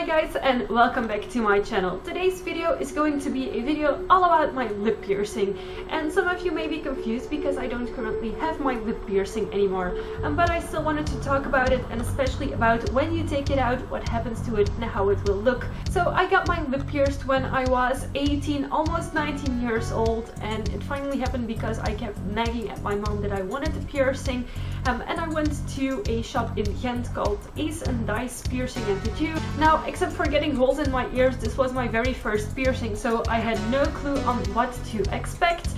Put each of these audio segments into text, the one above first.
Hi guys, and welcome back to my channel. Today's video is going to be a video all about my lip piercing, and some of you may be confused because I don't currently have my lip piercing anymore, but I still wanted to talk about it, and especially about when you take it out, what happens to it and how it will look. So I got my lip pierced when I was 18, almost 19 years old, and it finally happened because I kept nagging at my mom that I wanted a piercing, and I went to a shop in Ghent called Ace and Dice Piercing and Tattoo. Now, except for getting holes in my ears, this was my very first piercing, so I had no clue on what to expect.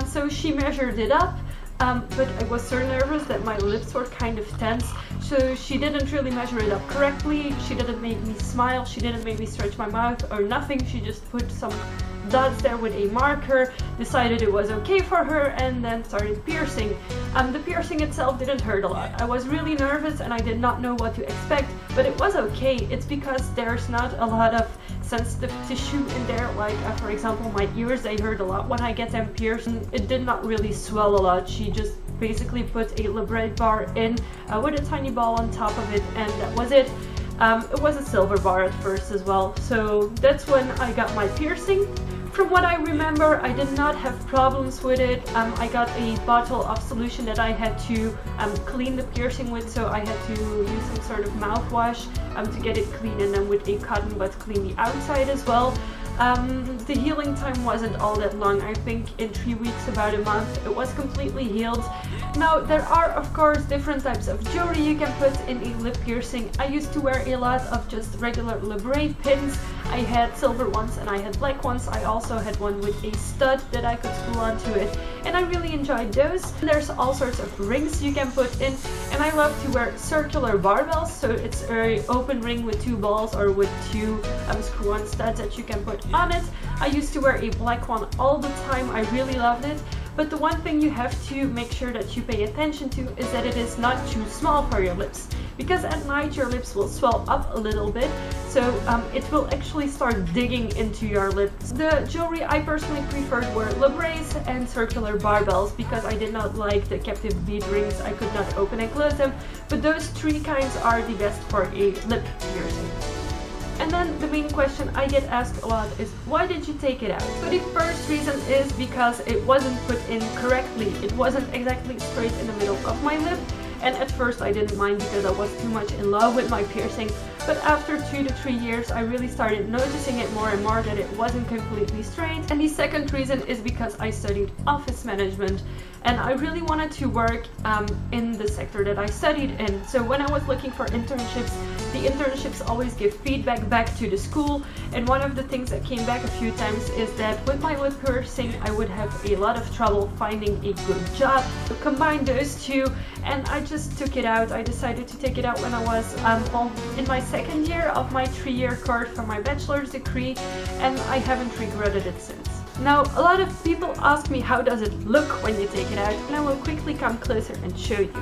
So she measured it up, but I was so nervous that my lips were kind of tense, so she didn't really measure it up correctly. She didn't make me smile, she didn't make me stretch my mouth or nothing. She just put some dots there with a marker, decided it was okay for her, and then started piercing. The piercing itself didn't hurt a lot. I was really nervous and I did not know what to expect, but it was okay. It's because there's not a lot of sensitive tissue in there, like for example my ears, they hurt a lot when I get them pierced. It did not really swell a lot. She just basically put a labret bar in with a tiny ball on top of it, and that was it. It was a silver bar at first as well, so that's when I got my piercing. From what I remember, I did not have problems with it. I got a bottle of solution that I had to clean the piercing with, so I had to use some sort of mouthwash to get it clean, and then with a cotton bud clean the outside as well. The healing time wasn't all that long. I think in 3 weeks, about a month, it was completely healed. Now, there are of course different types of jewelry you can put in a lip piercing. I used to wear a lot of just regular labret pins. I had silver ones and I had black ones. I also had one with a stud that I could screw onto it, and I really enjoyed those. And there's all sorts of rings you can put in, and I love to wear circular barbells, so it's an open ring with two balls or with two screw-on studs that you can put on it. I used to wear a black one all the time. I really loved it. But the one thing you have to make sure that you pay attention to is that it is not too small for your lips, because at night your lips will swell up a little bit, so it will actually start digging into your lips. The jewelry I personally preferred were labrets and circular barbells, because I did not like the captive bead rings. I could not open and close them, but those three kinds are the best for a lip piercing. And then the main question I get asked a lot is, why did you take it out? So the first reason is because it wasn't put in correctly. It wasn't exactly straight in the middle of my lip, and at first I didn't mind because I was too much in love with my piercing. But after 2 to 3 years, I really started noticing it more and more, that it wasn't completely straight. And the second reason is because I studied office management, and I really wanted to work in the sector that I studied in. So when I was looking for internships, the internships always give feedback back to the school, and one of the things that came back a few times is that with my lip piercing I would have a lot of trouble finding a good job. So combine those two, and I just took it out. I decided to take it out when I was in my second year of my 3-year course for my bachelor's degree, and I haven't regretted it since. Now, a lot of people ask me, how does it look when you take it out? And I will quickly come closer and show you.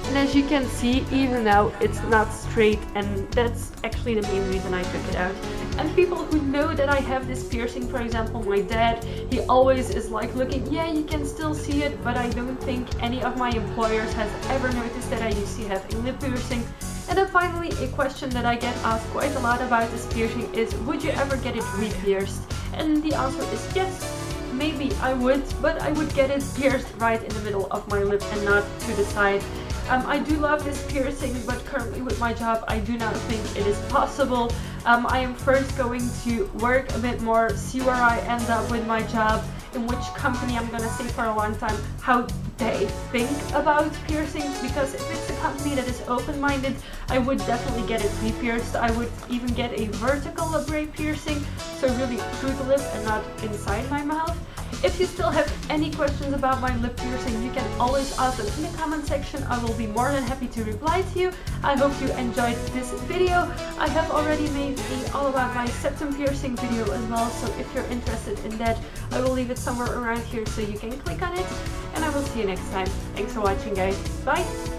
And as you can see, even now it's not straight, and that's actually the main reason I took it out. And people who know that I have this piercing, for example my dad, he always is like looking, yeah, you can still see it, but I don't think any of my employers has ever noticed that I used to have a lip piercing. And then finally, a question that I get asked quite a lot about this piercing is, would you ever get it re-pierced? And the answer is yes, maybe I would, but I would get it pierced right in the middle of my lip and not to the side. I do love this piercing, but currently with my job I do not think it is possible. I am first going to work a bit more, see where I end up with my job, in which company I'm gonna stay for a long time, how they think about piercings, because if it's a company that is open-minded, I would definitely get it re-pierced. I would even get a vertical labret piercing, so really through the lip and not inside my mouth. If you still have any questions about my lip piercing, you can always ask them in the comment section. I will be more than happy to reply to you. I hope you enjoyed this video. I have already made a all about my septum piercing video as well, so if you're interested in that, I will leave it somewhere around here so you can click on it, and I will see you next time. Thanks for watching, guys. Bye!